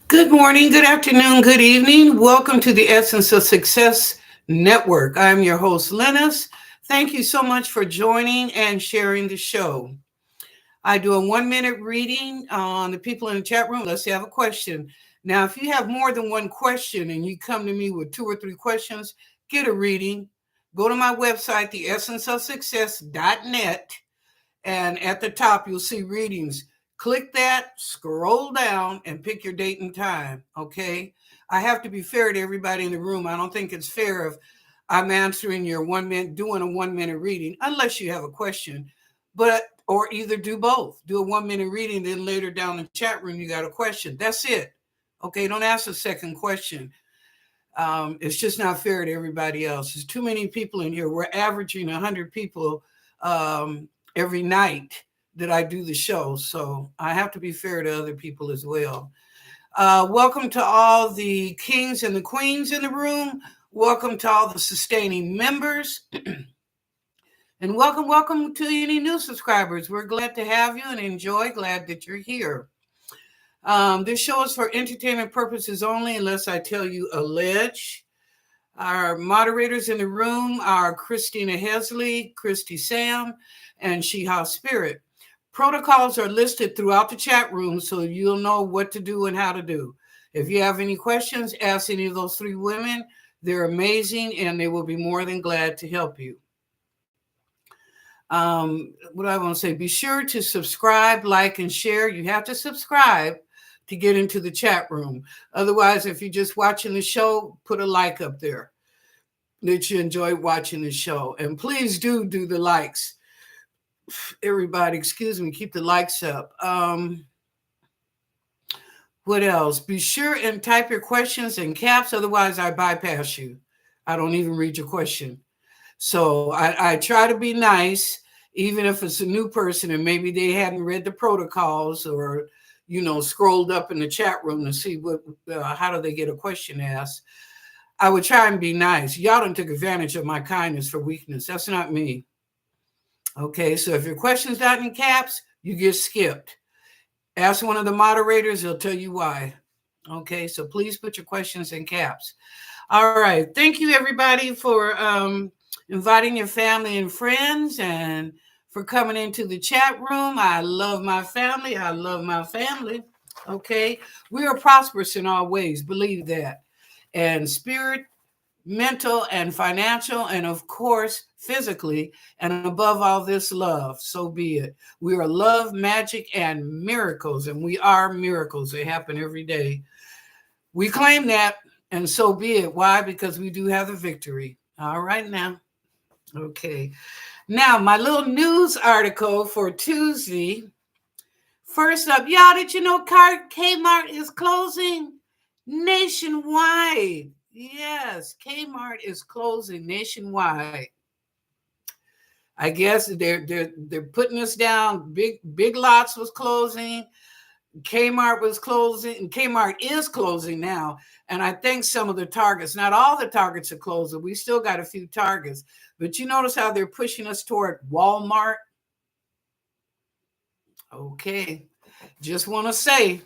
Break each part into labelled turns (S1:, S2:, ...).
S1: Good morning, good afternoon, good evening. Welcome to the Essence of Success Network. I'm your host, Lennis. Thank you so much for joining and sharing the show. I do a 1 minute reading on the people in the chat room. Let's say I have a question. Now, if you have more than one question and you come to me with two or three questions, get a reading. Go to my website, theessenceofsuccess.net, and at the top, you'll see readings. Click that, scroll down, and pick your date and time. Okay. I have to be fair to everybody in the room. I don't think it's fair if I'm answering your 1 minute, doing a 1 minute reading, unless you have a question. Or either do both. Do a 1 minute reading, then later down in the chat room, you got a question. That's it. Okay. Don't ask a second question. It's just not fair to everybody else. There's too many people in here. We're averaging 100 people every night that I do the show. So I have to be fair to other people as well. Welcome to all the kings and the queens in the room. Welcome to all the sustaining members. And welcome to any new subscribers. We're glad to have you and enjoy. Glad that you're here. This show is for entertainment purposes only, unless I tell you allege. Our moderators in the room are Christina Hesley, Christy Sam, and Sheha Spirit. Protocols are listed throughout the chat room, so you'll know what to do and how to do. If you have any questions, ask any of those three women. They're amazing, and they will be more than glad to help you. What do I want to say? Be sure to subscribe, like, and share. You have to subscribe to get into the chat room. Otherwise, if you're just watching the show, put a like up there that you enjoy watching the show. And please do the likes. Everybody, excuse me, keep the likes up. What else? Be sure and type your questions in caps. Otherwise, I bypass you. I don't even read your question. So I try to be nice, even if it's a new person and maybe they hadn't read the protocols or, scrolled up in the chat room to see how do they get a question asked. I would try and be nice. Y'all done took advantage of my kindness for weakness. That's not me. Okay, so if your question's not in caps, you get skipped. Ask one of the moderators, they'll tell you why. Okay, so please put your questions in caps. All right, thank you everybody for inviting your family and friends and for coming into the chat room. I love my family. I love my family. Okay, we are prosperous in all ways, believe that. And spirit, mental, and financial, and of course, physically, and above all this, love. So be it. We are love, magic, and miracles, and we are miracles. They happen every day. We claim that, and so be it. Why? Because we do have the victory. All right now. Okay. Now, my little news article for Tuesday. First up, y'all, did you know Kmart is closing nationwide? Yes, Kmart is closing nationwide. I guess they're putting us down. Big Lots was closing. Kmart was closing, and Kmart is closing now. And I think some of the Targets, not all the Targets are closing. We still got a few Targets. But you notice how they're pushing us toward Walmart? Okay, just want to say.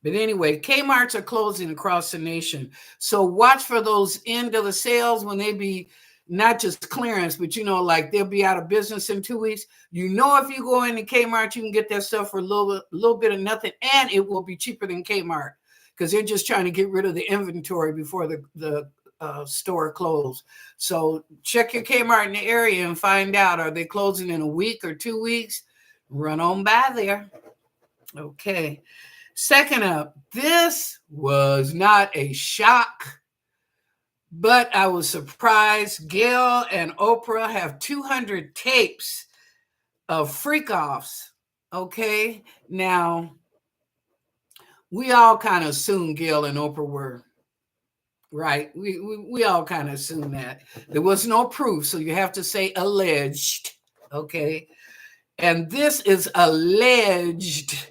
S1: But anyway, Kmart's are closing across the nation. So watch for those end of the sales when they be not just clearance, but like they'll be out of business in 2 weeks. If you go into Kmart, you can get that stuff for a little bit of nothing, and it will be cheaper than Kmart because they're just trying to get rid of the inventory before the store closed. So check your Kmart in the area and find out, are they closing in a week or 2 weeks? Run on by there. Okay. Second up, this was not a shock, but I was surprised. Gail and Oprah have 200 tapes of freak-offs. Okay. Now, we all kind of assumed Gail and Oprah were right. We all kind of assumed that. There was no proof, so you have to say alleged. Okay. And this is alleged.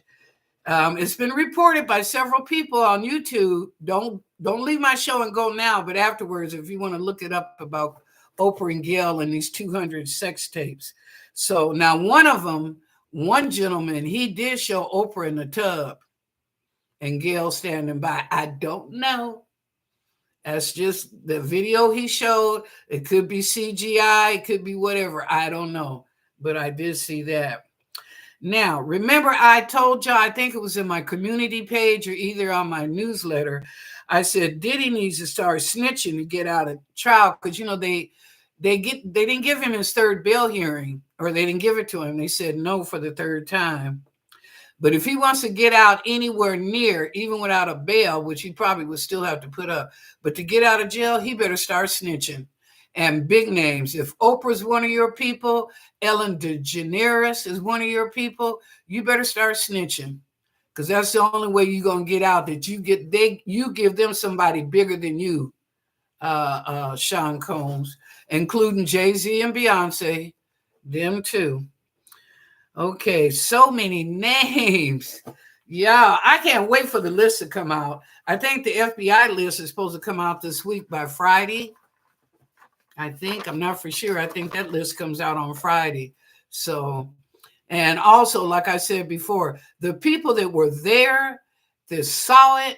S1: It's been reported by several people on YouTube. Don't leave my show and go now, but afterwards, if you want to look it up about Oprah and Gail and these 200 sex tapes. So now one gentleman, he did show Oprah in the tub. and Gail standing by. I don't know. That's just the video he showed. It could be CGI, it could be whatever. I don't know. But I did see that. Now, remember, I told y'all, I think it was in my community page or either on my newsletter. I said Diddy needs to start snitching to get out of trial because they didn't give him his third bail hearing, or they didn't give it to him. They said no for the third time. But if he wants to get out anywhere near, even without a bail, which he probably would still have to put up, but to get out of jail, he better start snitching. And big names. If Oprah's one of your people, Ellen DeGeneres is one of your people, you better start snitching. Because that's the only way you're gonna get out. That you give them somebody bigger than you, Sean Combs, including Jay-Z and Beyonce, them too. Okay, so many names. Yeah, I can't wait for the list to come out. I think the FBI list is supposed to come out this week by Friday. I think, I'm not for sure. I think that list comes out on Friday. So, and also, like I said before, the people that were there, that saw it,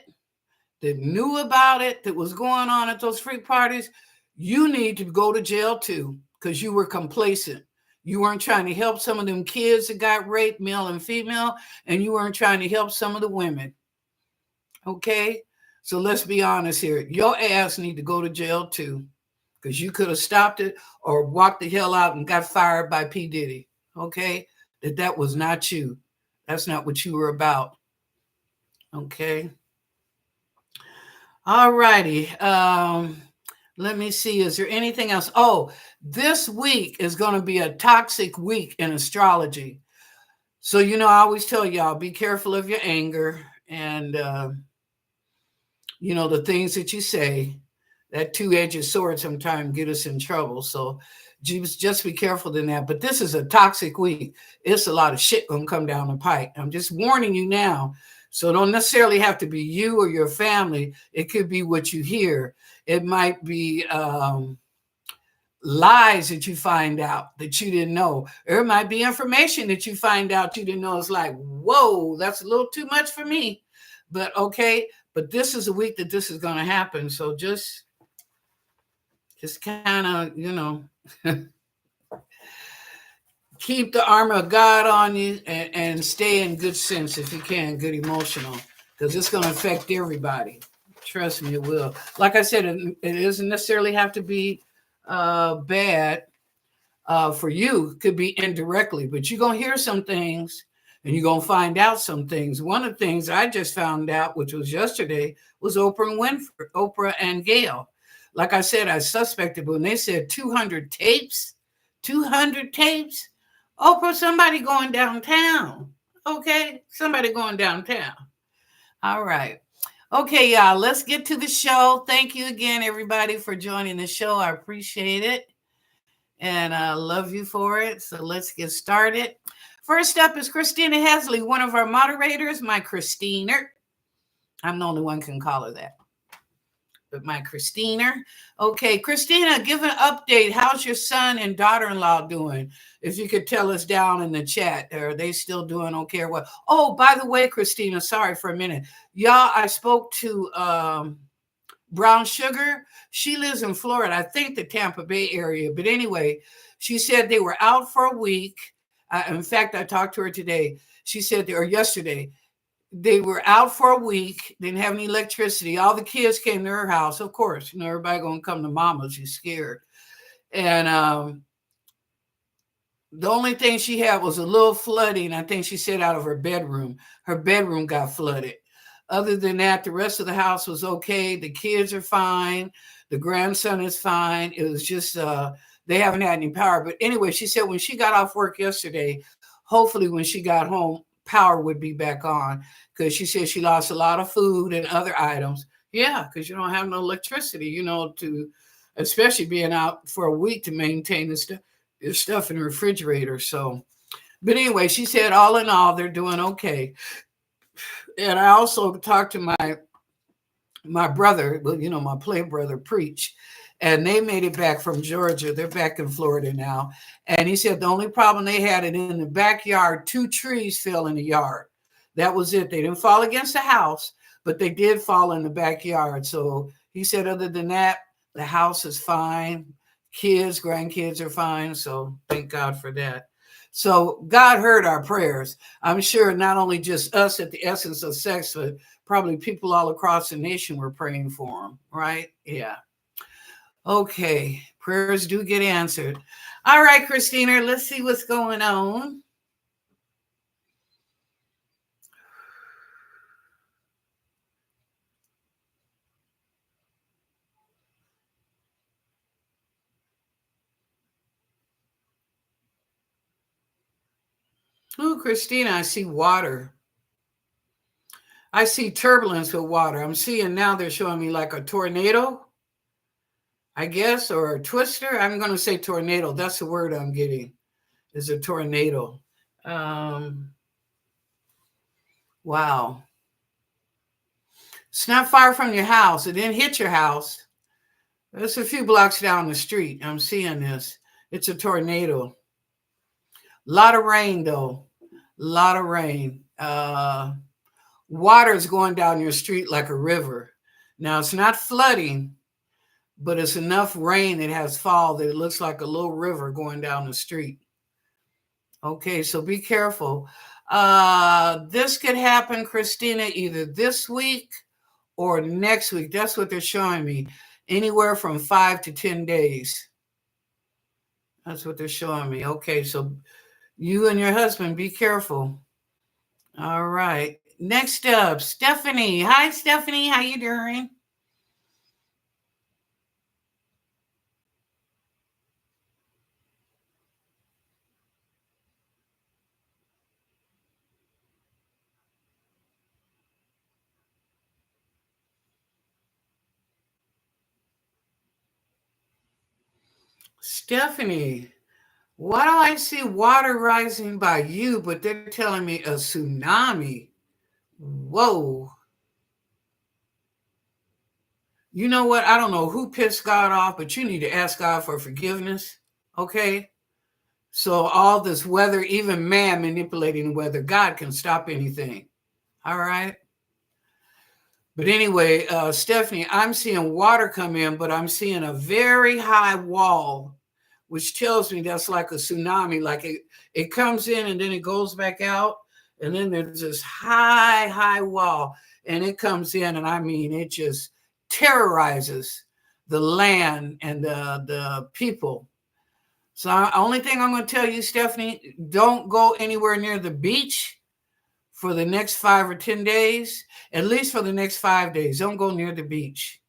S1: that knew about it, that was going on at those freak parties, you need to go to jail too, because you were complacent. You weren't trying to help some of them kids that got raped, male and female, and you weren't trying to help some of the women. Okay? So let's be honest here. Your ass need to go to jail too, because you could have stopped it or walked the hell out and got fired by P. Diddy. Okay? That was not you. That's not what you were about. Okay? All righty. Let me see. Is there anything else? Oh, this week is going to be a toxic week in astrology. So, I always tell y'all, be careful of your anger and, the things that you say. That two-edged sword sometimes get us in trouble. So just be careful in that. But this is a toxic week. It's a lot of shit going to come down the pike. I'm just warning you now. So don't necessarily have to be you or your family. It could be what you hear. It might be lies that you find out that you didn't know. Or it might be information that you find out you didn't know. It's like, whoa, that's a little too much for me. But okay, but this is a week that this is going to happen. So just kind of, keep the armor of God on you and stay in good sense if you can, good emotional, because it's going to affect everybody. Trust me, it will. Like I said, it doesn't necessarily have to be bad for you. It could be indirectly, but you're going to hear some things and you're going to find out some things. One of the things I just found out, which was yesterday, was Oprah and Gail. Like I said, I suspected, but when they said 200 tapes, Oprah, somebody going downtown. Okay, somebody going downtown. All right. Okay, y'all, let's get to the show. Thank you again, everybody, for joining the show. I appreciate it. And I love you for it. So let's get started. First up is Christina Hesley, one of our moderators, my Christina. I'm the only one who can call her that. But my Christina. Okay, Christina, give an update. How's your son and daughter-in-law doing? If you could tell us down in the chat. Are they still doing okay or what? Oh, by the way, Christina, sorry for a minute. Y'all, I spoke to Brown Sugar. She lives in Florida, I think the Tampa Bay area. But anyway, she said they were out for a week. In fact, I talked to her today. She said, or yesterday, they were out for a week, didn't have any electricity. All the kids came to her house. Of course, everybody going to come to mama. She's scared. And the only thing she had was a little flooding. I think she said out of her bedroom. Her bedroom got flooded. Other than that, the rest of the house was okay. The kids are fine. The grandson is fine. It was just, they haven't had any power. But anyway, she said when she got off work yesterday, hopefully when she got home, power would be back on, because she said she lost a lot of food and other items. Yeah, because you don't have no electricity, to, especially being out for a week to maintain the stuff in the refrigerator. So, but anyway, she said all in all, they're doing okay. And I also talked to my brother, my play brother, Preach, and they made it back from Georgia. They're back in Florida now. And he said the only problem they had is in the backyard, 2 trees fell in the yard. That was it. They didn't fall against the house, but they did fall in the backyard. So he said, other than that, the house is fine. Kids, grandkids are fine. So thank God for that. So God heard our prayers. I'm sure not only just us at the Essence of Sex, but probably people all across the nation were praying for him, right? Yeah. Okay. Prayers do get answered. All right, Christina, let's see what's going on. Oh, Christina, I see water. I see turbulence with water. I'm seeing now they're showing me like a tornado, I guess, or a twister. I'm going to say tornado. That's the word I'm getting, is a tornado. Wow. It's not far from your house. It didn't hit your house. It's a few blocks down the street. I'm seeing this. It's a tornado. A lot of rain, though. A lot of rain. Water is going down your street like a river. Now, it's not flooding, but it's enough rain that has fall that it looks like a little river going down the street. Okay, so be careful. This could happen, Christina, either this week or next week. That's what they're showing me. Anywhere from 5 to 10 days. That's what they're showing me. Okay, so you and your husband, be careful. All right. Next up, Stephanie. Hi, Stephanie. How you doing? Stephanie, why do I see water rising by you, but they're telling me a tsunami? Whoa. You know what? I don't know who pissed God off, but you need to ask God for forgiveness. Okay? So, all this weather, even man manipulating the weather, God can stop anything. All right? But anyway, Stephanie, I'm seeing water come in, but I'm seeing a very high wall, which tells me that's like a tsunami. Like it comes in and then it goes back out. And then there's this high wall. And it comes in, and I mean, it just terrorizes the land and the people. So the only thing I'm going to tell you, Stephanie, don't go anywhere near the beach for the next 5 or 10 days, at least for the next 5 days. Don't go near the beach.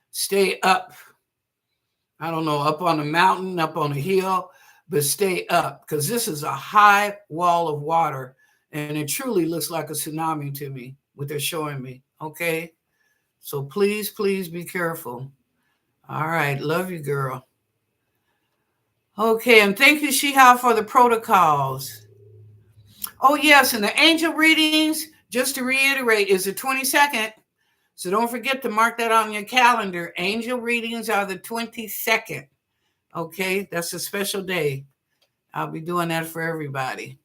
S1: Stay up. I don't know, up on a mountain, up on a hill, but stay up because this is a high wall of water and it truly looks like a tsunami to me, what they're showing me. Okay. So please be careful. All right. Love you, girl. Okay. And thank you, Shiha, for the protocols. Oh, yes. And the angel readings, just to reiterate, is the 22nd. So don't forget to mark that on your calendar. Angel readings are the 22nd. Okay, that's a special day. I'll be doing that for everybody.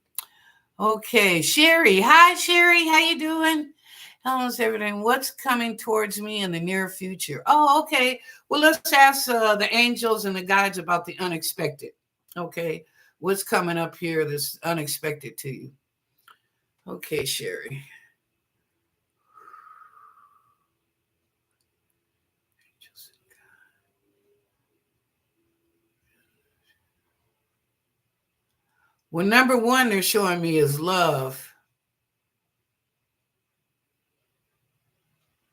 S1: Okay, Sherry. Hi, Sherry. How you doing? How's everything? What's coming towards me in the near future? Oh, okay. Well, let's ask the angels and the guides about the unexpected. Okay, what's coming up here that's unexpected to you? Okay, Sherry. Well, number one, they're showing me is love.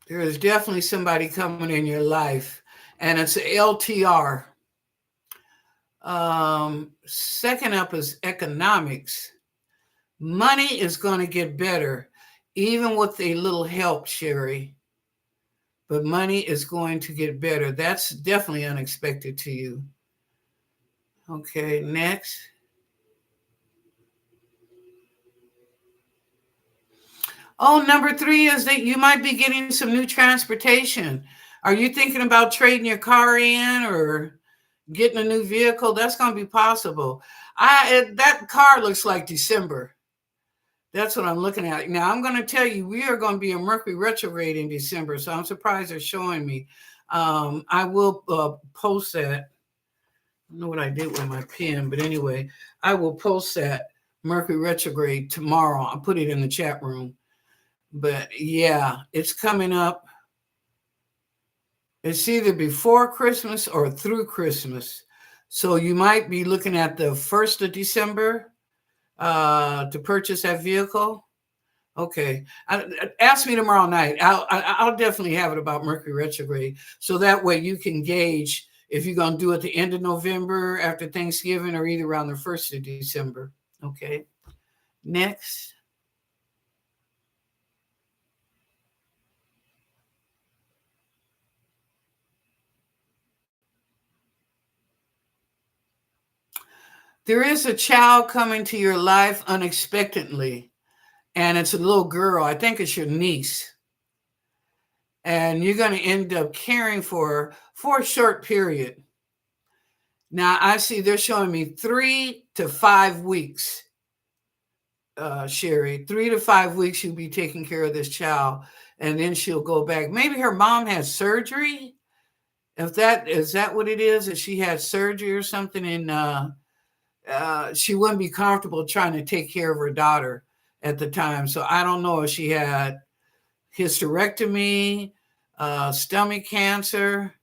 S1: There is definitely somebody coming in your life, and it's a LTR. Second up is economics. Money is going to get better, even with a little help, Sherry. But money is going to get better. That's definitely unexpected to you. Okay, next. Oh, number three is that you might be getting some new transportation. Are you thinking about trading your car in or getting a new vehicle? That's going to be possible. That car looks like December. That's what I'm looking at. Now, I'm going to tell you, we are going to be in Mercury retrograde in December. So I'm surprised they're showing me. I will post that. I don't know what I did with my pen, but anyway, I will post that Mercury retrograde tomorrow. I'll put it in the chat room. But yeah, it's coming up. It's either before Christmas or through Christmas. So you might be looking at the 1st of December to purchase that vehicle. Okay. Ask me tomorrow night. I'll definitely have it about Mercury retrograde. So that way you can gauge if you're going to do it at the end of November after Thanksgiving or either around the 1st of December. Okay. Next. There is a child coming to your life unexpectedly, and it's a little girl. I think it's your niece. And you're going to end up caring for her for a short period. Now, I see they're showing me 3 to 5 weeks, Sherry. 3 to 5 weeks you'll be taking care of this child, and then she'll go back. Maybe her mom has surgery. If that is that what it is, if she had surgery or something, and she wouldn't be comfortable trying to take care of her daughter at the time. So I don't know if she had hysterectomy, stomach cancer,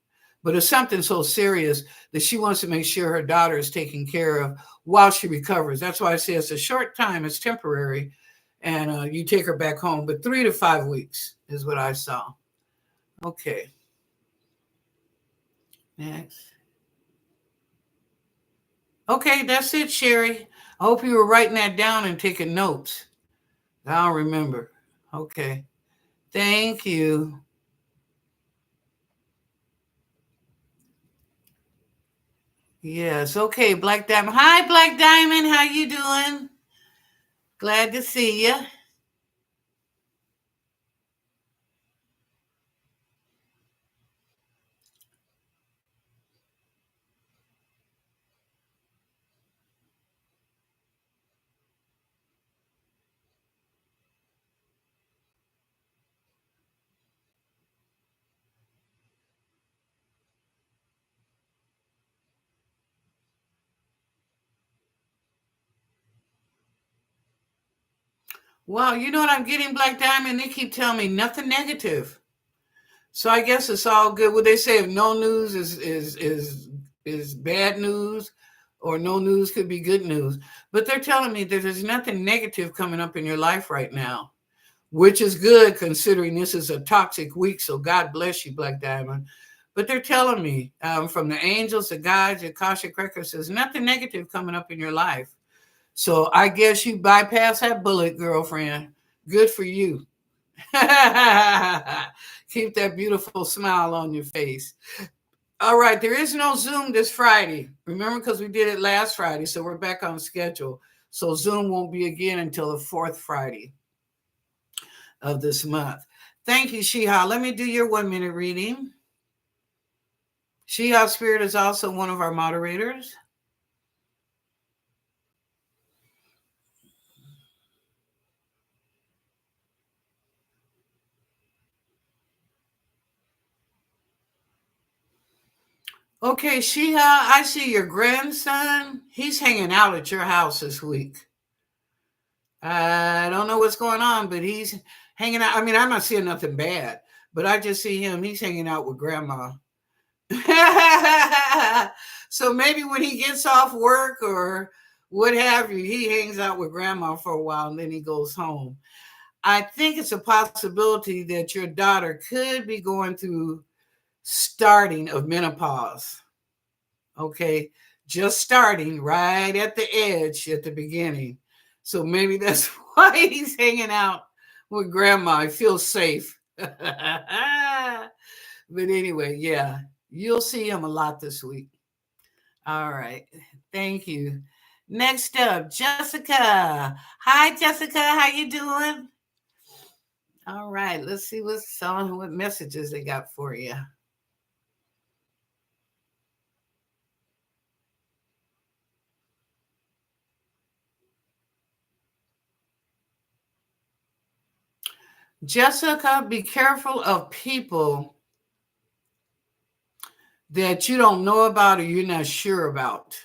S1: but it's something so serious that she wants to make sure her daughter is taken care of while she recovers. That's why I say it's a short time, it's temporary, and you take her back home. But 3 to 5 weeks is what I saw. Okay. Next. Okay, that's it, Sherry. I hope you were writing that down and taking notes. I don't remember. Okay. Thank you. Yes. Okay, Black Diamond. Hi, Black Diamond. How you doing? Glad to see you. Wow, you know what I'm getting, Black Diamond? They keep telling me nothing negative. So I guess it's all good. What they say, if no news is bad news, or no news could be good news. But they're telling me that there's nothing negative coming up in your life right now, which is good considering this is a toxic week. So God bless you, Black Diamond. But they're telling me from the angels, the guides, the Akashic Records, there's nothing negative coming up in your life. So I guess you bypass that bullet, girlfriend. Good for you. Keep that beautiful smile on your face. All right, there is no Zoom this Friday. Remember, because we did it last Friday, so we're back on schedule. So Zoom won't be again until the fourth Friday of this month. Thank you, Shiha. Let me do your 1 minute reading. Shiha Spirit is also one of our moderators. Okay, Shiha, I see your grandson. He's hanging out at your house this week. I don't know what's going on, but he's hanging out. I mean, I'm not seeing nothing bad, but I just see him. He's hanging out with grandma. So maybe when he gets off work or what have you, he hangs out with grandma for a while and then he goes home. I think it's a possibility that your daughter could be going through starting of menopause. Okay, just starting right at the edge at the beginning. So maybe that's why he's hanging out with grandma. He feels safe. But anyway, yeah, you'll see him a lot this week. All right. Thank you. Next up, Jessica. Hi, Jessica. How you doing? All right. Let's see what messages they got for you. Jessica, be careful of people that you don't know about or you're not sure about.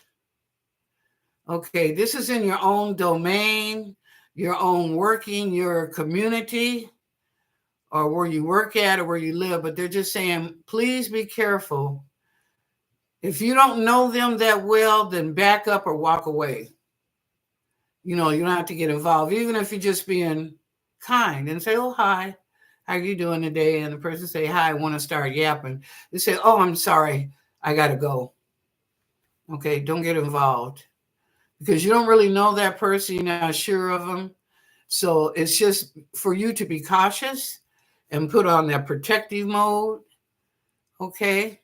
S1: Okay, this is in your own domain, your own working, your community, or where you work at or where you live, but they're just saying, please be careful. If you don't know them that well, then back up or walk away. You don't have to get involved, even if you're just being kind and say, oh, hi, how are you doing today? And the person say, hi, I want to start yapping. They say, oh, I'm sorry, I got to go. Okay, don't get involved because you don't really know that person. You're not sure of them. So it's just for you to be cautious and put on that protective mode. Okay.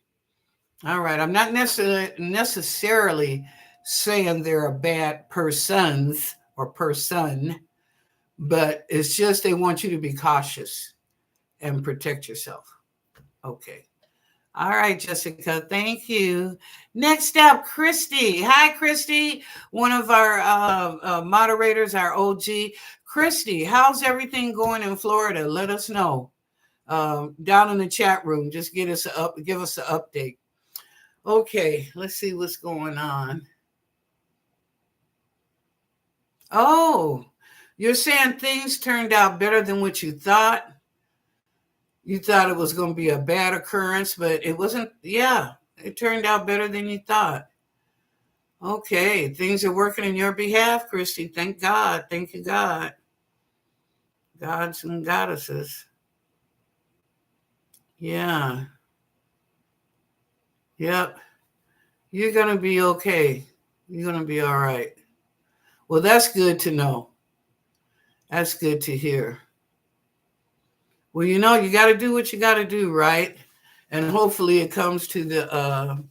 S1: All right. I'm not necessarily saying they're a bad persons or person, but it's just they want you to be cautious and protect yourself. Okay. All right, Jessica. Thank you. Next up, Christy. Hi, Christy. One of our moderators, our OG. Christy, how's everything going in Florida? Let us know. Down in the chat room, just give us an update. Okay, let's see what's going on. Oh, you're saying things turned out better than what you thought. You thought it was going to be a bad occurrence, but it wasn't. Yeah, it turned out better than you thought. Okay, things are working in your behalf, Christy. Thank God. Thank you, God. Gods and goddesses. Yeah. Yep. You're going to be okay. You're going to be all right. Well, that's good to know. That's good to hear. Well, you got to do what you got to do, right? And hopefully it comes to the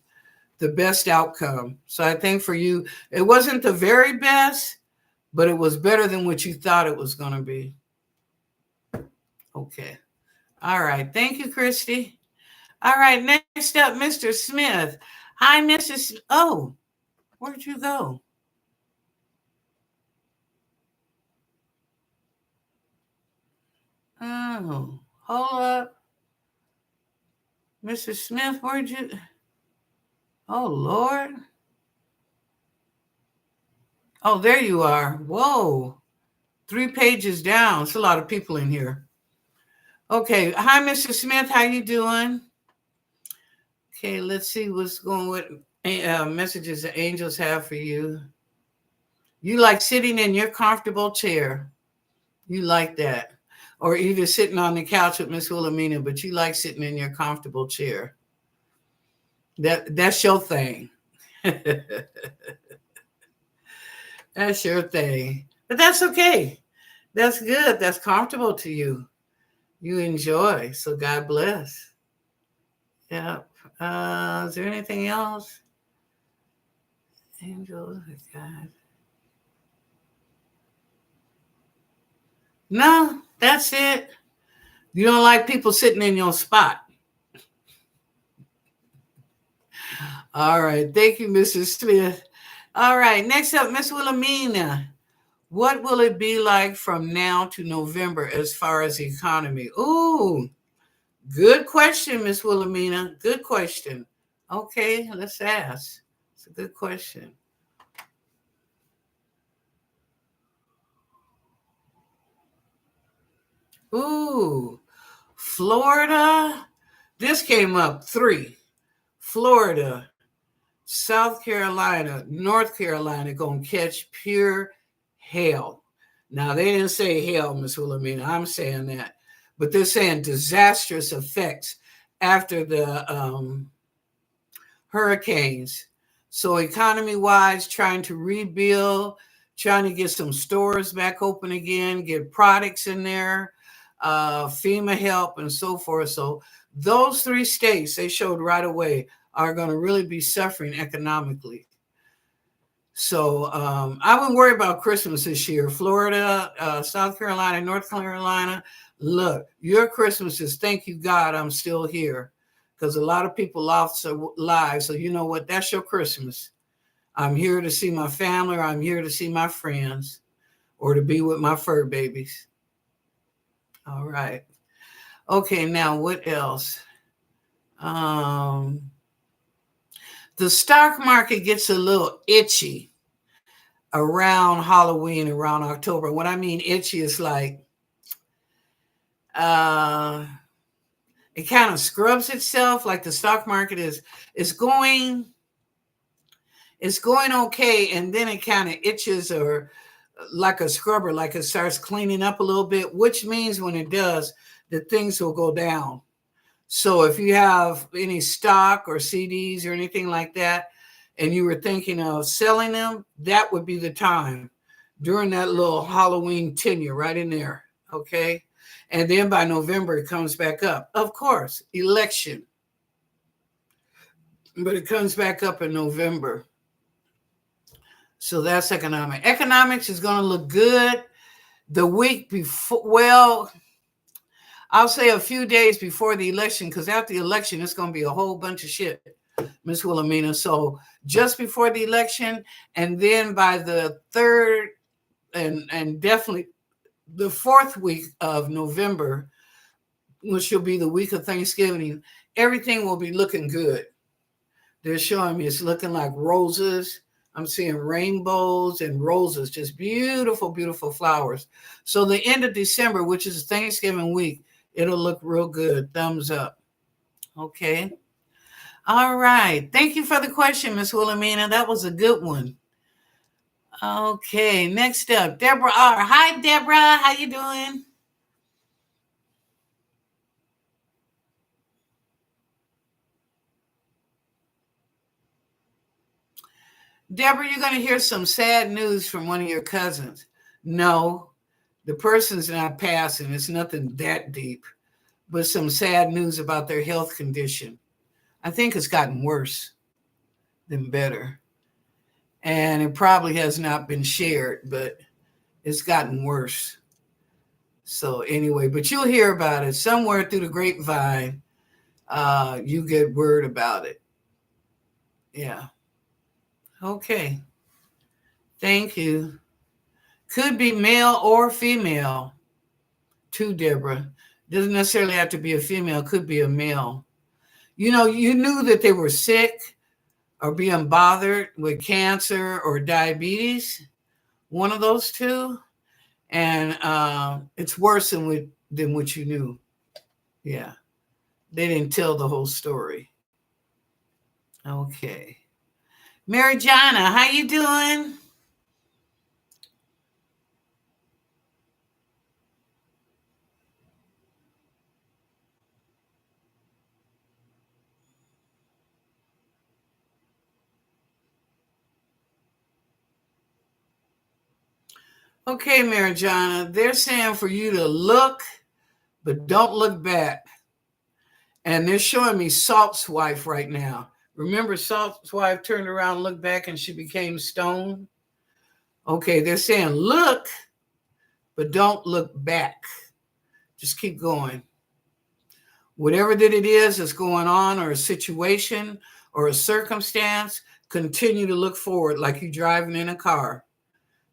S1: best outcome. So I think for you, it wasn't the very best, but it was better than what you thought it was going to be. Okay. All right. Thank you, Christy. All right. Next up, Mr. Smith. Hi, Mrs. Oh, where'd you go? Oh, hold up. Mr. Smith, where'd you? Oh, Lord. Oh, there you are. Whoa. 3 pages down. It's a lot of people in here. Okay. Hi, Mr. Smith. How you doing? Okay, let's see what's going with messages the angels have for you. You like sitting in your comfortable chair. You like that. Or either sitting on the couch with Miss Wilhelmina, but you like sitting in your comfortable chair. That's your thing. That's your thing. But that's okay. That's good. That's comfortable to you. You enjoy. So God bless. Yeah. Is there anything else? Angels, God. No, that's it. You don't like people sitting in your spot. All right. Thank you, Mrs. Smith. All right. Next up, Miss Wilhelmina. What will it be like from now to November as far as the economy? Ooh, good question, Miss Wilhelmina. Good question. Okay, let's ask. It's a good question. Ooh, Florida. This came up 3. Florida, South Carolina, North Carolina gonna catch pure hell. Now they didn't say hell, Miss Wilhelmina. I'm saying that, but they're saying disastrous effects after the hurricanes. So economy-wise, trying to rebuild, trying to get some stores back open again, get products in there, FEMA help, and so forth. So those 3 states they showed right away are going to really be suffering economically. So I wouldn't worry about Christmas this year. Florida, South Carolina, North Carolina, look, your Christmas is thank you, God, I'm still here. Because a lot of people lost their lives. So you know what? That's your Christmas. I'm here to see my family, or I'm here to see my friends, or to be with my fur babies. All right. Okay, now what else? Um, the stock market gets a little itchy around Halloween, around October. What I mean itchy is like uh, it kind of scrubs itself. Like the stock market is going it's going okay, and then it kind of itches or like a scrubber, like it starts cleaning up a little bit, which means when it does, that things will go down. So if you have any stock or CDs or anything like that, and you were thinking of selling them, that would be the time during that little Halloween tenure right in there. Okay. And then by November, it comes back up. Of course, election, but it comes back up in November. So that's economic. Economics is going to look good the week before. Well, I'll say a few days before the election, because after the election, it's going to be a whole bunch of shit, Miss Wilhelmina. So just before the election, and then by the third and definitely the fourth week of November, which will be the week of Thanksgiving, everything will be looking good. They're showing me it's looking like roses. I'm seeing rainbows and roses, just beautiful, beautiful flowers. So the end of December, which is Thanksgiving week, it'll look real good. Thumbs up. Okay. All right. Thank you for the question, Miss Wilhelmina. That was a good one. Okay. Next up, Deborah R. Hi, Deborah. How you doing? Deborah, you're going to hear some sad news from one of your cousins. No, the person's not passing. It's nothing that deep, but some sad news about their health condition. I think it's gotten worse than better. And it probably has not been shared, but it's gotten worse. So, anyway, but you'll hear about it somewhere through the grapevine. You get word about it. Yeah. Okay. Thank you. Could be male or female, too, Deborah. Doesn't necessarily have to be a female, could be a male. You knew that they were sick or being bothered with cancer or diabetes, one of those two. And it's worse than what you knew. Yeah. They didn't tell the whole story. Okay. Mary Jana, how you doing? Okay, Mary Jana, they're saying for you to look, but don't look back. And they're showing me Salt's wife right now. Remember, Salt's wife turned around, looked back, and she became stone? Okay, they're saying look, but don't look back. Just keep going. Whatever that it is that's going on, or a situation, or a circumstance, continue to look forward like you're driving in a car.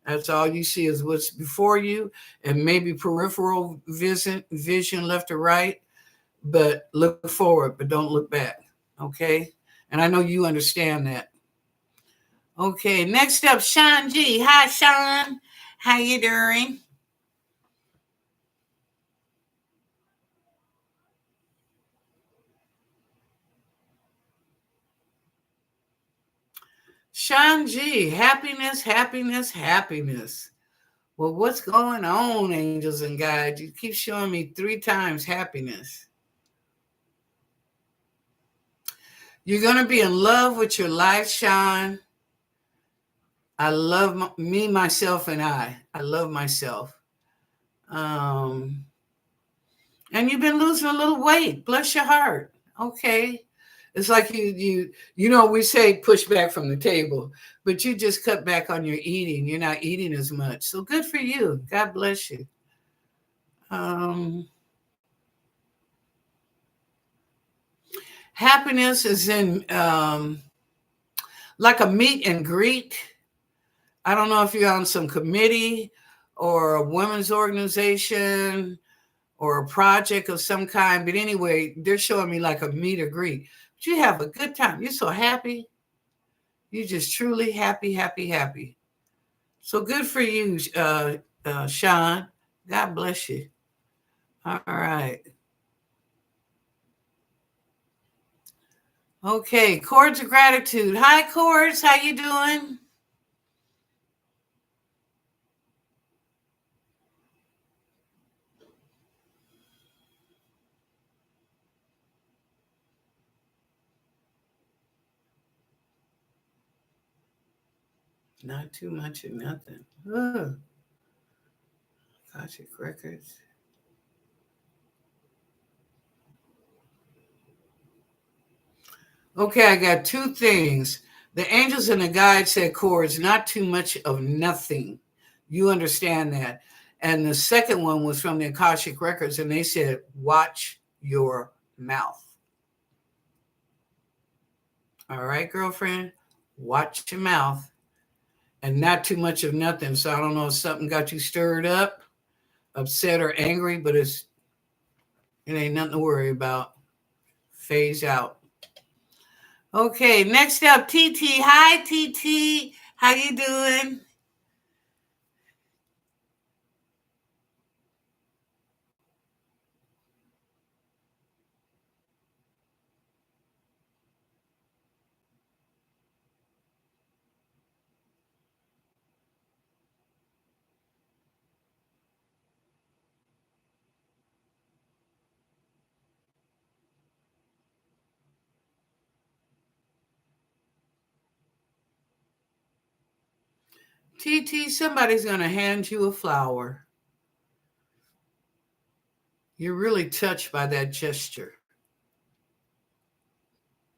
S1: That's all you see is what's before you, and maybe peripheral vision left or right, but look forward, but don't look back. Okay? And I know you understand that. Okay, next up, Sean G. Hi, Sean. How you doing? Sean G. Happiness, happiness, happiness. Well, what's going on, angels and guides? You keep showing me 3 times happiness. You're going to be in love with your life, Sean. I love me, myself, and I. I love myself. Um, and you've been losing a little weight. Bless your heart. Okay. It's like we say push back from the table, but you just cut back on your eating. You're not eating as much. So good for you. God bless you. Um, happiness is in like a meet and greet. I don't know if you're on some committee or a women's organization or a project of some kind. But anyway, they're showing me like a meet or greet. But you have a good time. You're so happy. You're just truly happy, happy, happy. So good for you, Sean. God bless you. All right. Okay, chords of gratitude. Hi, chords. How you doing? Not too much of nothing. Ugh. Akashic Records. Okay, I got two things. The angels and the guide said chords, not too much of nothing. You understand that. And the second one was from the Akashic Records, and they said, watch your mouth. All right, girlfriend, watch your mouth and not too much of nothing. So I don't know if something got you stirred up, upset, or angry, but it ain't nothing to worry about. Phase out. Okay, next up, TT. Hi, TT. How you doing? TT, somebody's going to hand you a flower. You're really touched by that gesture.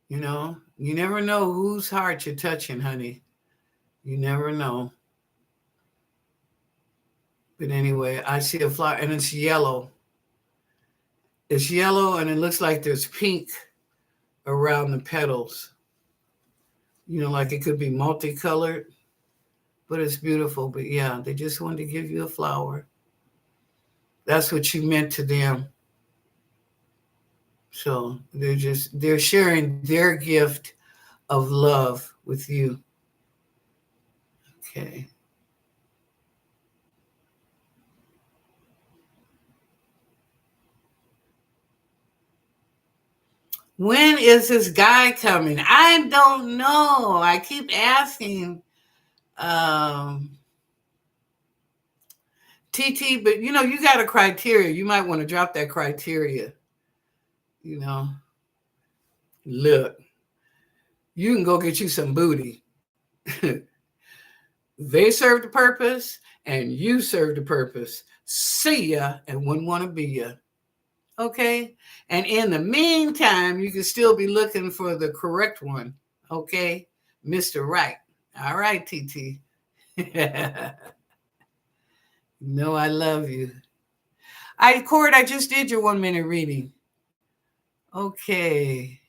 S1: You never know whose heart you're touching, honey. You never know. But anyway, I see a flower and it's yellow. It's yellow and it looks like there's pink around the petals. Like it could be multicolored, but it's beautiful. But yeah, they just wanted to give you a flower. That's what you meant to them. So they're sharing their gift of love with you. Okay. When is this guy coming? I don't know. I keep asking TT, but you got a criteria. You might want to drop that criteria. You know, Look, you can go get you some booty. They serve the purpose and you serve the purpose. See ya and wouldn't want to be ya. Okay. And in the meantime, you can still be looking for the correct one. Okay. Mr. Right. All right, TT. No, I love you. Cord, I just did your 1 minute reading. Okay.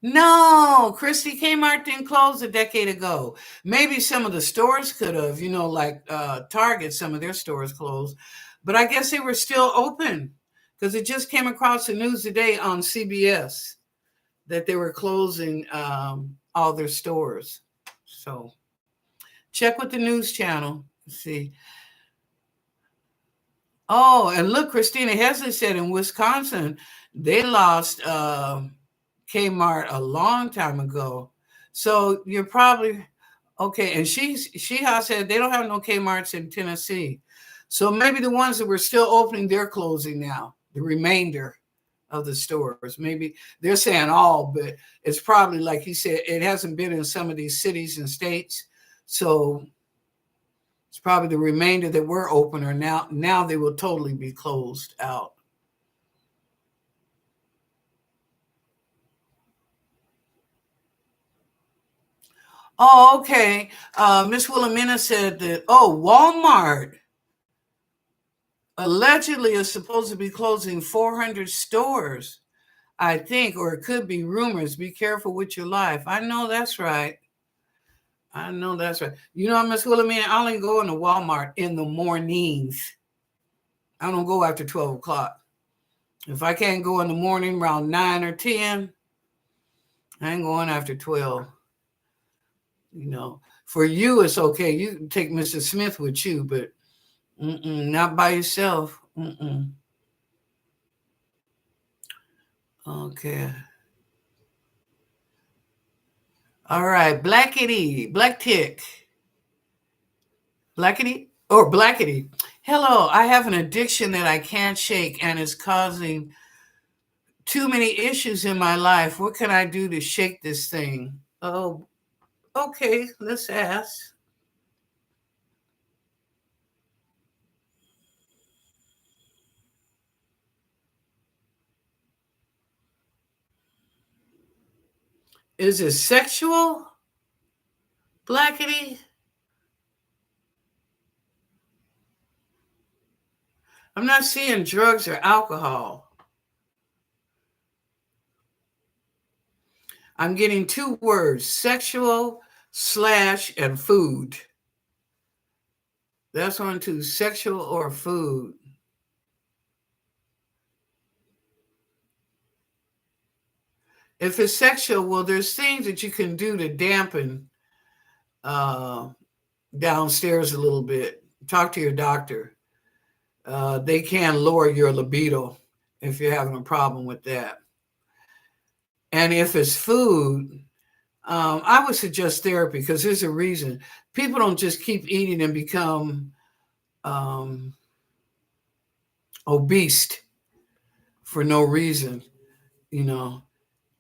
S1: No, Christy, Kmart didn't close a decade ago. Maybe some of the stores could have, like Target, some of their stores closed. But I guess they were still open because it just came across the news today on CBS that they were closing all their stores. So check with the news channel. See. Oh, and look, Christina Hesley said in Wisconsin, they lost Kmart a long time ago. So you're probably okay. And she has said they don't have no Kmarts in Tennessee. So maybe the ones that were still opening, they're closing now. The remainder of the stores. Maybe they're saying all, but it's probably like he said, it hasn't been in some of these cities and states. So it's probably the remainder that were open or now they will totally be closed out. Oh, okay. Miss Wilhelmina said that, Walmart allegedly is supposed to be closing 400 stores, I think, or it could be rumors. Be careful with your life. I know that's right. I know that's right. You know, Miss Wilhelmina, I only go into Walmart in the mornings. I don't go after 12 o'clock. If I can't go in the morning around 9 or 10, I ain't going after 12. You know, for you, it's okay. You can take Mr. Smith with you, but not by yourself. Okay. All right. Black tick. Blackity or blackity. Hello, I have an addiction that I can't shake and it's causing too many issues in my life. What can I do to shake this thing? Oh, okay, let's ask. Is it sexual, blackity? I'm not seeing drugs or alcohol. I'm getting two words, sexual slash and food. That's one too, sexual or food. If it's sexual, well, there's things that you can do to dampen uh, downstairs a little bit. Talk to your doctor. They can lower your libido if you're having a problem with that. And if it's food, I would suggest therapy because there's a reason. People don't just keep eating and become um, obese for no reason. You know,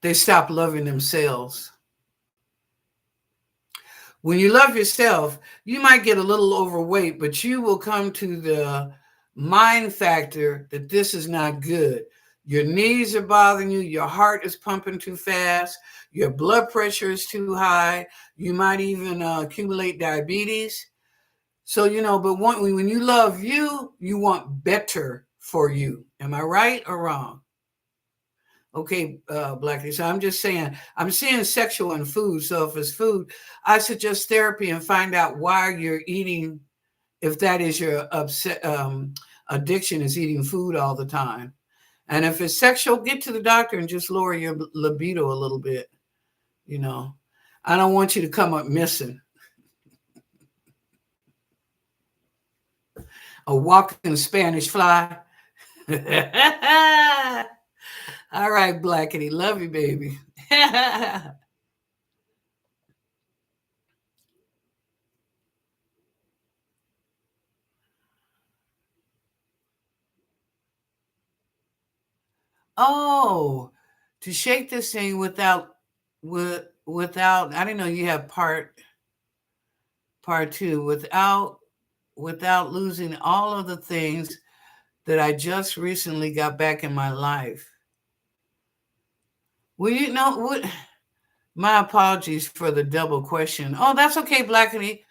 S1: they stop loving themselves. When you love yourself, you might get a little overweight, but you will come to the mind factor that this is not good. Your knees are bothering you, your heart is pumping too fast, your blood pressure is too high, you might even accumulate diabetes. So, but when you love you, you want better for you. Am I right or wrong? Okay, Blackie. So I'm just saying, I'm seeing sexual and food. So if it's food, I suggest therapy and find out why you're eating. If that is your addiction, is eating food all the time, and if it's sexual, get to the doctor and just lower your libido a little bit. You know, I don't want you to come up missing, a walking Spanish fly. All right, Blackity, love you, baby. Oh, to shake this thing without I didn't know you have part two without losing all of the things that I just recently got back in my life. Well, you know what? My apologies for the double question. Oh, that's okay, Blackity.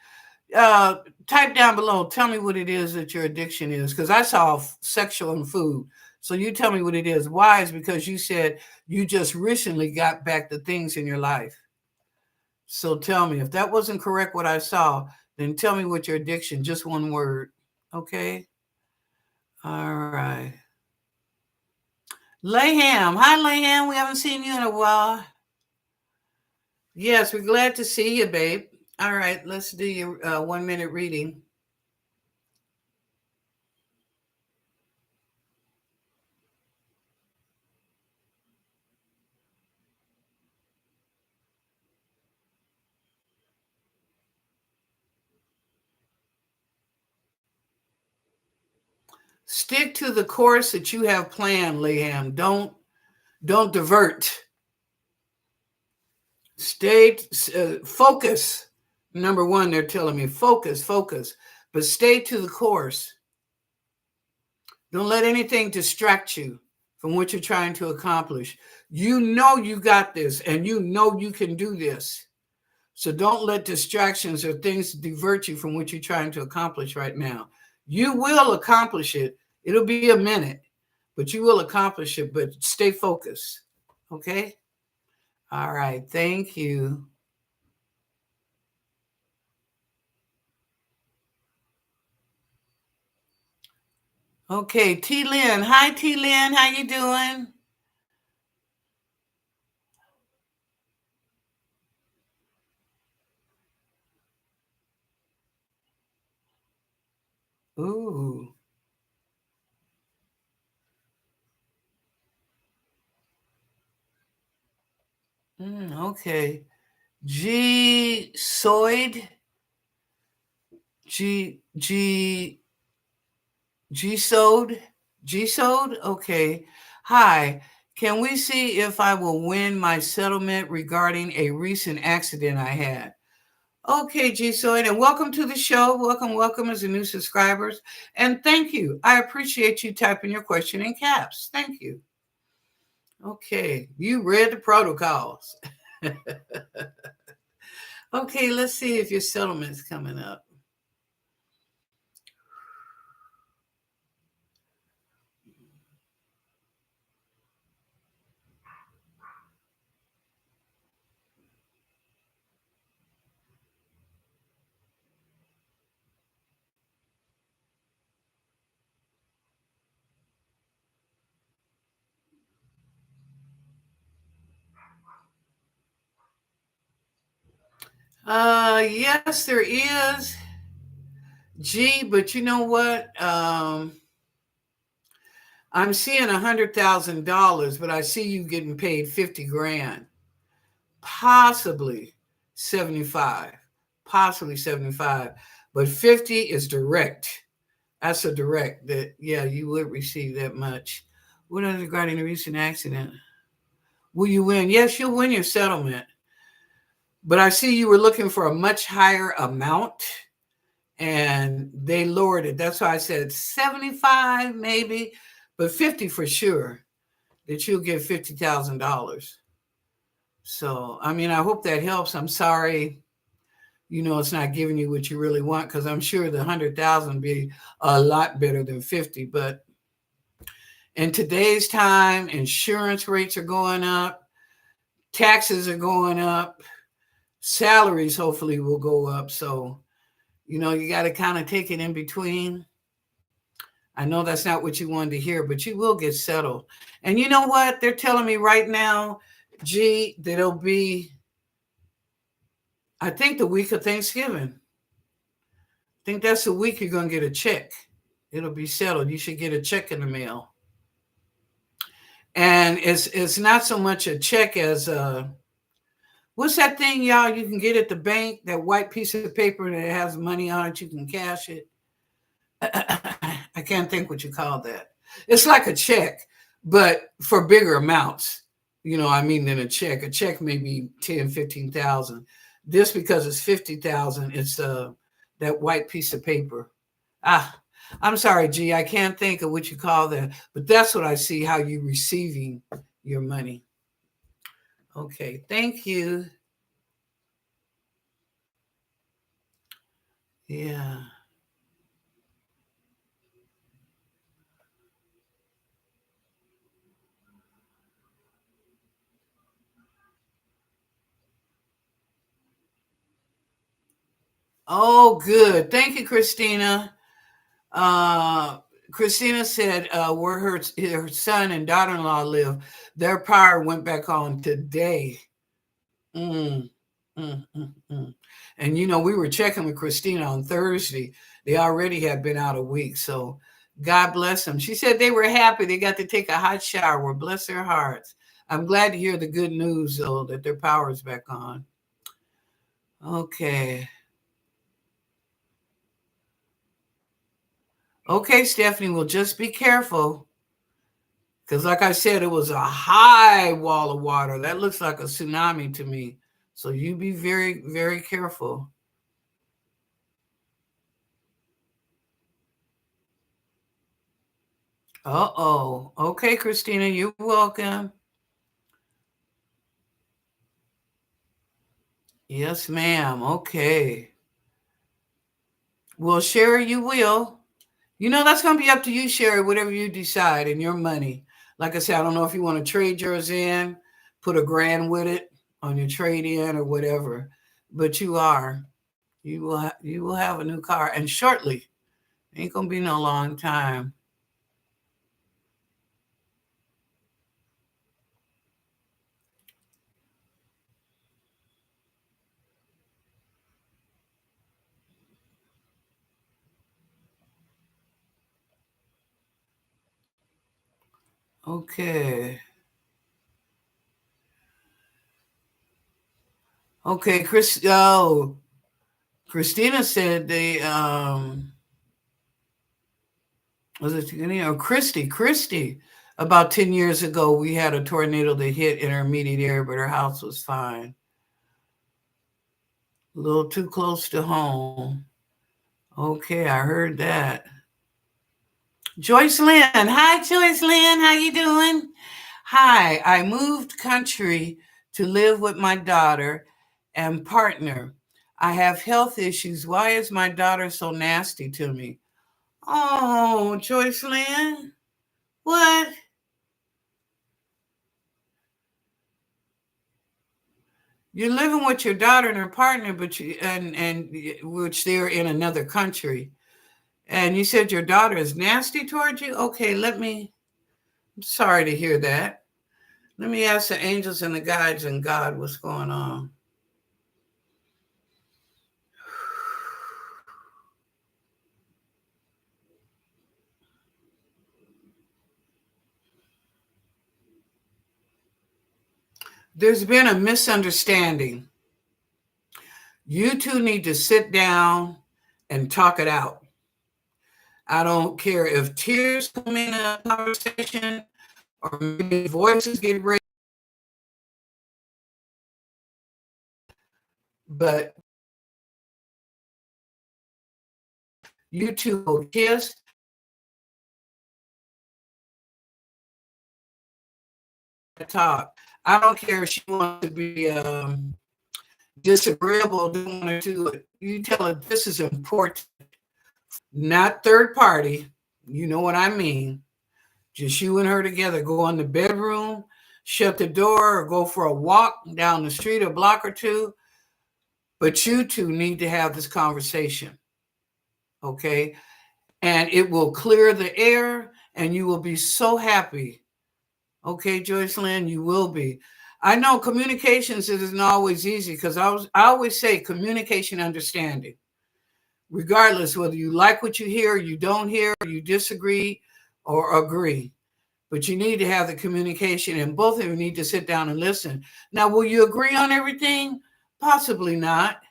S1: Uh, Type down below. Tell me what it is that your addiction is, because I saw sexual and food. So you tell me what it is. Why? Is because you said you just recently got back the things in your life. So tell me if that wasn't correct. What I saw, then tell me what your addiction. Just one word. Okay. All right. Layham. Hi, Layham. We haven't seen you in a while. Yes, we're glad to see you, babe. All right, let's do your 1 minute reading. Stick to the course that you have planned, Layham. Don't divert. Stay focus. Number one, they're telling me focus, but stay to the course. Don't let anything distract you from what you're trying to accomplish. You know you got this, and you know you can do this. So don't let distractions or things divert you from what you're trying to accomplish right now. You will accomplish it. It'll be a minute, but you will accomplish it. But stay focused. Okay? All right. Thank you. Okay, T Lynn. Hi, T Lynn. How you doing? Ooh. Okay. G Soid. G G G Sode. G Sode. Okay. Hi. Can we see if I will win my settlement regarding a recent accident I had? Okay, G Soid, and welcome to the show. Welcome, welcome as a new subscribers. And thank you. I appreciate you typing your question in caps. Thank you. Okay, you read the protocols. Okay, let's see if your settlement's coming up. Yes, there is. G, but you know what? I'm seeing $100,000, but I see you getting paid 50 grand, possibly 75, possibly 75, but 50 is direct. That's a direct that, yeah, you would receive that much. What is regarding a recent accident? Will you win? Yes, you'll win your settlement. But I see you were looking for a much higher amount and they lowered it. That's why I said 75 maybe, but 50 for sure that you'll get $50,000. So, I mean, I hope that helps. I'm sorry, it's not giving you what you really want because I'm sure the 100,000 be a lot better than 50. But in today's time, insurance rates are going up, taxes are going up, salaries hopefully will go up. So, you got to kind of take it in between. I know that's not what you wanted to hear, but you will get settled. And you know what? They're telling me right now, G, that it'll be, I think, the week of Thanksgiving. I think that's the week you're going to get a check. It'll be settled. You should get a check in the mail. And it's not so much a check as what's that thing, y'all, you can get at the bank, that white piece of paper that has money on it, you can cash it. I can't think what you call that. It's like a check, but for bigger amounts. I mean, than a check. A check may be 10, 15,000. This, because it's 50,000, it's that white piece of paper. Ah, I'm sorry, G. I can't think of what you call that, but that's what I see how you receiving your money. Okay, thank you. Yeah. Oh, good. Thank you, Christina. Uh, Christina said where her son and daughter-in-law live, their power went back on today. Mm, mm. And we were checking with Christina on Thursday. They already had been out a week, so God bless them. She said they were happy. They got to take a hot shower. Bless their hearts. I'm glad to hear the good news, though, that their power is back on. Okay. Okay, Stephanie, well, just be careful. Because, like I said, it was a high wall of water. That looks like a tsunami to me. So you be very, very careful. Uh-oh. Okay, Christina, you're welcome. Yes, ma'am. Okay. Well, Sherry, you will. That's going to be up to you, Sherry, whatever you decide and your money. Like I said, I don't know if you want to trade yours in, put a grand with it on your trade in or whatever, but you will have a new car, and shortly. Ain't gonna be no long time. Okay. Okay, Chris. Oh, Christina said they was it or Christy? Christy. About 10 years ago, we had a tornado that hit in her immediate area, but her house was fine. A little too close to home. Okay, I heard that. Joyce Lynn. Hi, Joyce Lynn. How you doing? Hi, I moved country to live with my daughter and partner. I have health issues. Why is my daughter so nasty to me? Oh, Joyce Lynn. What? You're living with your daughter and her partner, but and which they're in another country. And you said your daughter is nasty towards you? Okay, I'm sorry to hear that. Let me ask the angels and the guides and God what's going on. There's been a misunderstanding. You two need to sit down and talk it out. I don't care if tears come in a conversation or maybe voices get raised, but you two will kiss and talk. I don't care if she wants to be disagreeable, don't want to do it. You tell her this is important, not third party. You know what I mean. Just you and her together. Go in the bedroom, shut the door, or go for a walk down the street a block or two. But you two need to have this conversation, okay? And it will clear the air, and you will be so happy. Okay, Joyce Lynn, you will be. I know communications isn't always easy because I always say communication understanding. Regardless whether you like what you hear, you don't hear, you disagree or agree. But you need to have the communication, and both of you need to sit down and listen. Now, will you agree on everything? Possibly not,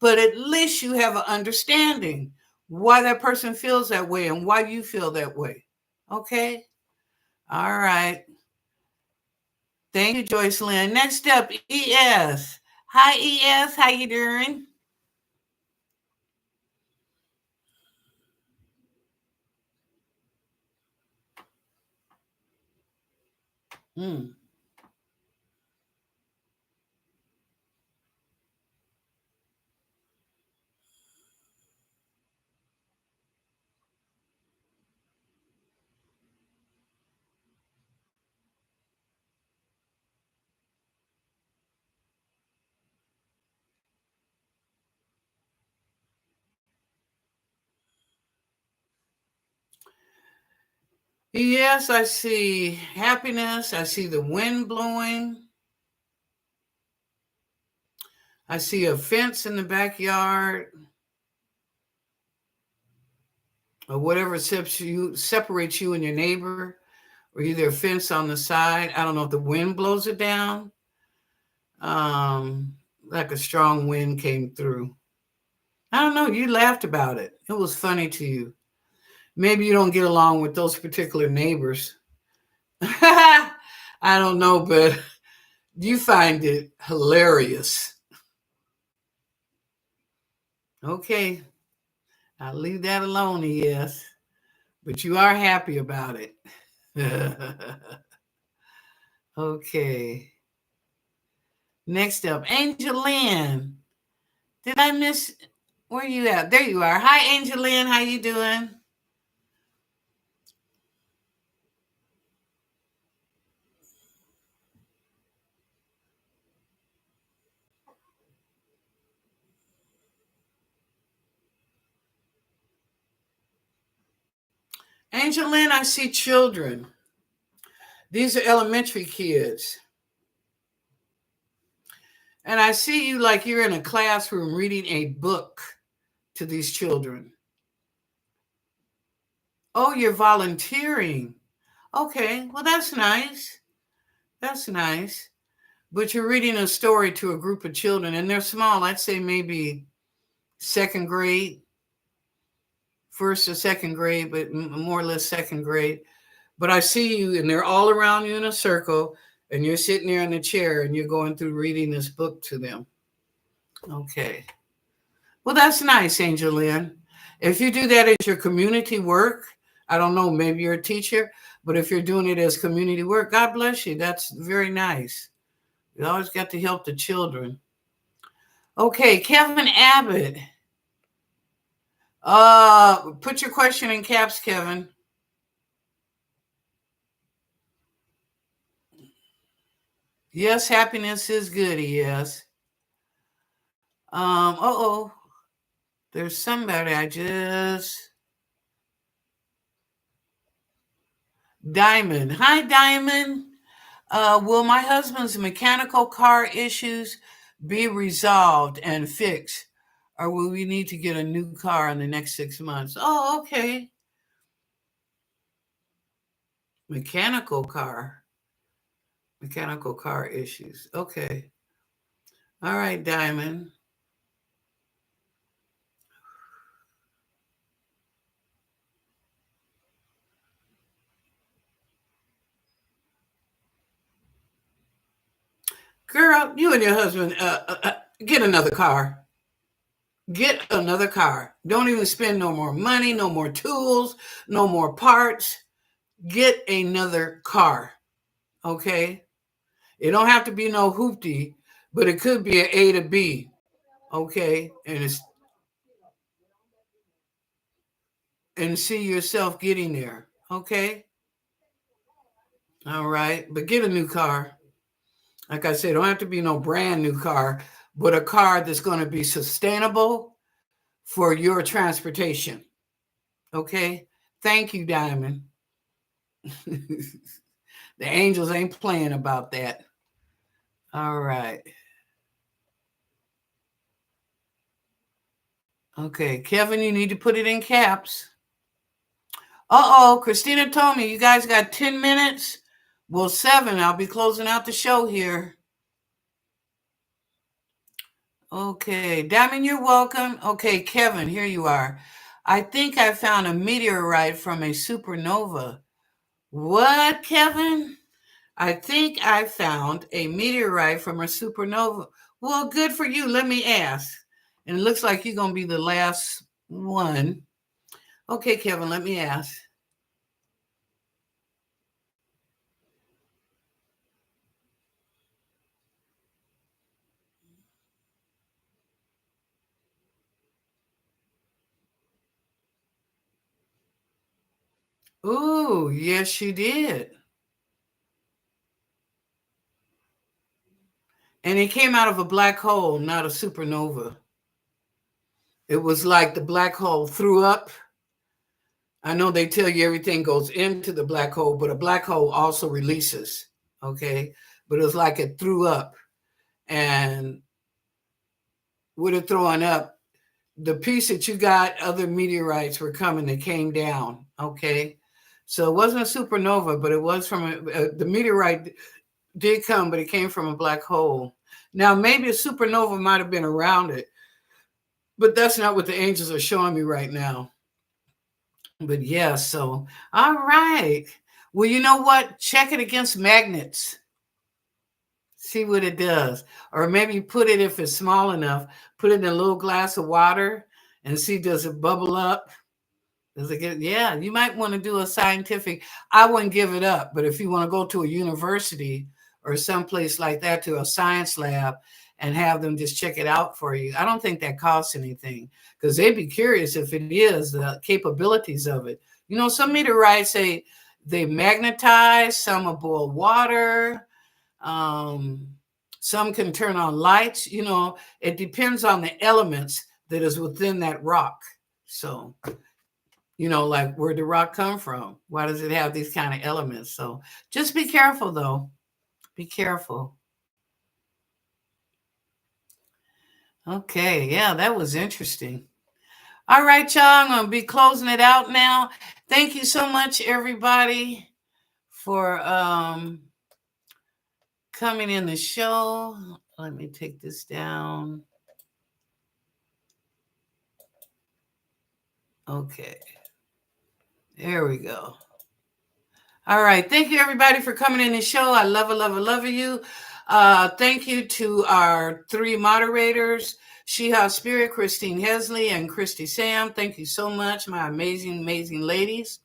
S1: but at least you have an understanding why that person feels that way and why you feel that way. Okay? All right. Thank you, Joyce Lynn. Next up, ES. Hi, ES. How you doing? Hmm. Yes, I see happiness. I see the wind blowing. I see a fence in the backyard or whatever separates you and your neighbor, or either a fence on the side. I don't know if the wind blows it down. Um, like a strong wind came through. I don't know. You laughed about it. It was funny to you. Maybe you don't get along with those particular neighbors. I don't know, but you find it hilarious. Okay, I'll leave that alone, yes. But you are happy about it. Okay. Next up, Angel Lynn. Did I miss where you at? There you are. Hi, Angel Lynn. How you doing? Angel Lynn, I see children. These are elementary kids. And I see you like you're in a classroom reading a book to these children. Oh, you're volunteering. Okay, well, that's nice. That's nice. But you're reading a story to a group of children, and they're small. I'd say maybe second grade, first or second grade, but more or less second grade. But I see you, and they're all around you in a circle, and you're sitting there in the chair, and you're going through reading this book to them. Okay. Well, that's nice, Angel Lynn. If you do that as your community work, I don't know, maybe you're a teacher, but if you're doing it as community work, God bless you. That's very nice. You always got to help the children. Okay, Kevin Abbott. Put your question in caps, Kevin. Yes, happiness is good, yes. Uh-oh. There's somebody I just Diamond. Hi, Diamond. Will my husband's mechanical car issues be resolved and fixed? Or will we need to get a new car in the next 6 months? Oh, okay. Mechanical car. Mechanical car issues. Okay. All right, Diamond. Girl, you and your husband get another car. Get another car. Don't even spend no more money, no more tools, no more parts. Get another car. Okay? It don't have to be no hoopty, but it could be an A to B. Okay? And see yourself getting there. Okay? All right. But get a new car. Like I said, don't have to be no brand new car, but a car that's going to be sustainable for your transportation. Okay? Thank you, Diamond. The angels ain't playing about that. All right. Okay, Kevin, you need to put it in caps. Uh-oh, Christina told me you guys got 10 minutes. Well, 7. I'll be closing out the show here. Okay, Diamond, you're welcome. Okay, Kevin, here you are. I think I found a meteorite from a supernova. What, Kevin? I think I found a meteorite from a supernova. Well, good for you. Let me ask. And it looks like you're going to be the last one. Okay, Kevin, let me ask. Ooh, yes, you did. And it came out of a black hole, not a supernova. It was like the black hole threw up. I know they tell you everything goes into the black hole, but a black hole also releases. Okay. But it was like it threw up. And with it throwing up, the piece that you got, other meteorites were coming, they came down. Okay. So it wasn't a supernova, but it was from the meteorite did come, but it came from a black hole. Now, maybe a supernova might have been around it, but that's not what the angels are showing me right now. But yeah, so all right. Well, you know what? Check it against magnets. See what it does. Or maybe put it, if it's small enough, put it in a little glass of water and see, does it bubble up? Does it get, yeah, you might want to do a scientific. I wouldn't give it up, but if you want to go to a university or someplace like that, to a science lab, and have them just check it out for you, I don't think that costs anything, because they'd be curious if it is the capabilities of it. You know, some meteorites say they magnetize, some will boil water, um, some can turn on lights. You know, it depends on the elements that is within that rock. So, you know, like, where'd the rock come from? Why does it have these kind of elements? So just be careful, though. Be careful. Okay, yeah, that was interesting. All right, y'all, I'm going to be closing it out now. Thank you so much, everybody, for coming in the show. Let me take this down. Okay. There we go. All right. Thank you, everybody, for coming in the show. I love you. Thank you to our three moderators, Sheha Spirit, Christine Hesley, and Christy Sam. Thank you so much, my amazing ladies.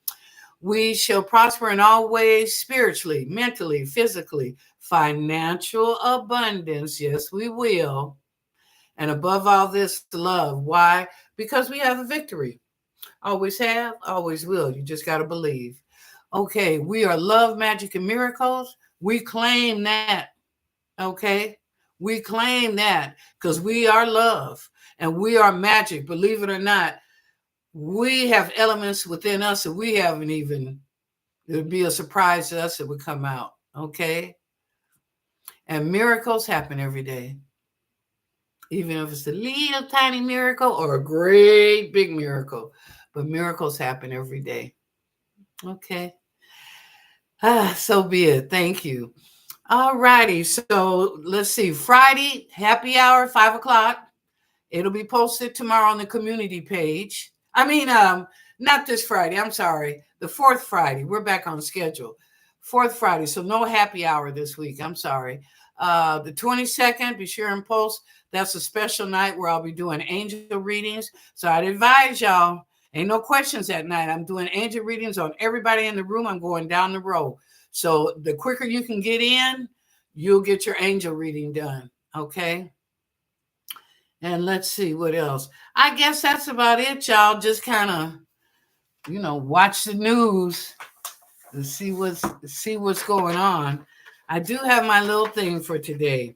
S1: We shall prosper in all ways, spiritually, mentally, physically, financial abundance. Yes, we will. And above all this, love. Why? Because we have a victory. Always have, always will. You just got to believe. Okay, we are love, magic, and miracles. We claim that. Okay, we claim that because we are love and we are magic. Believe it or not, we have elements within us that we haven't even, it would be a surprise to us that would come out. Okay, and miracles happen every day. Even if it's a little tiny miracle or a great big miracle, but miracles happen every day. Okay. So be it. Thank you. All righty. So let's see. Friday, happy hour, 5 o'clock. It'll be posted tomorrow on the community page. I mean, not this Friday. I'm sorry. The fourth Friday. We're back on schedule. Fourth Friday. So no happy hour this week. I'm sorry. The 22nd, be sure and post. That's a special night where I'll be doing angel readings. So I'd advise y'all, ain't no questions that night. I'm doing angel readings on everybody in the room. I'm going down the road. So the quicker you can get in, you'll get your angel reading done. Okay. And let's see what else. I guess that's about it, y'all. Just kind of, watch the news and see what's going on. I do have my little thing for today.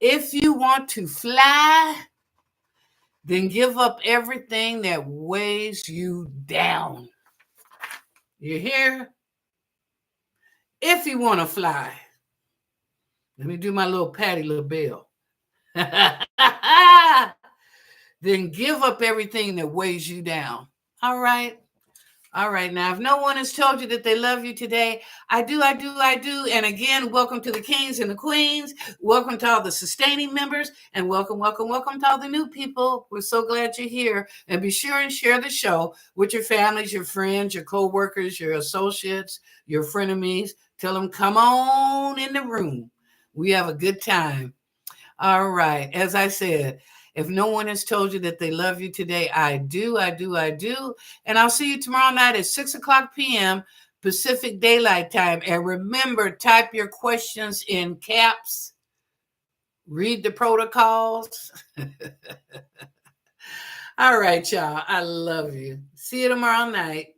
S1: If you want to fly, then give up everything that weighs you down. You hear? If you want to fly, let me do my little Patty LaBelle. Then give up everything that weighs you down. All right. All right. Now, if no one has told you that they love you today, I do. And again, welcome to the kings and the queens. Welcome to all the sustaining members. And welcome to all the new people. We're so glad you're here. And be sure and share the show with your families, your friends, your co-workers, your associates, your frenemies. Tell them, come on in the room. We have a good time. All right. As I said, if no one has told you that they love you today, I do. And I'll see you tomorrow night at 6:00 p.m. Pacific Daylight Time. And remember, type your questions in caps. Read the protocols. All right, y'all. I love you. See you tomorrow night.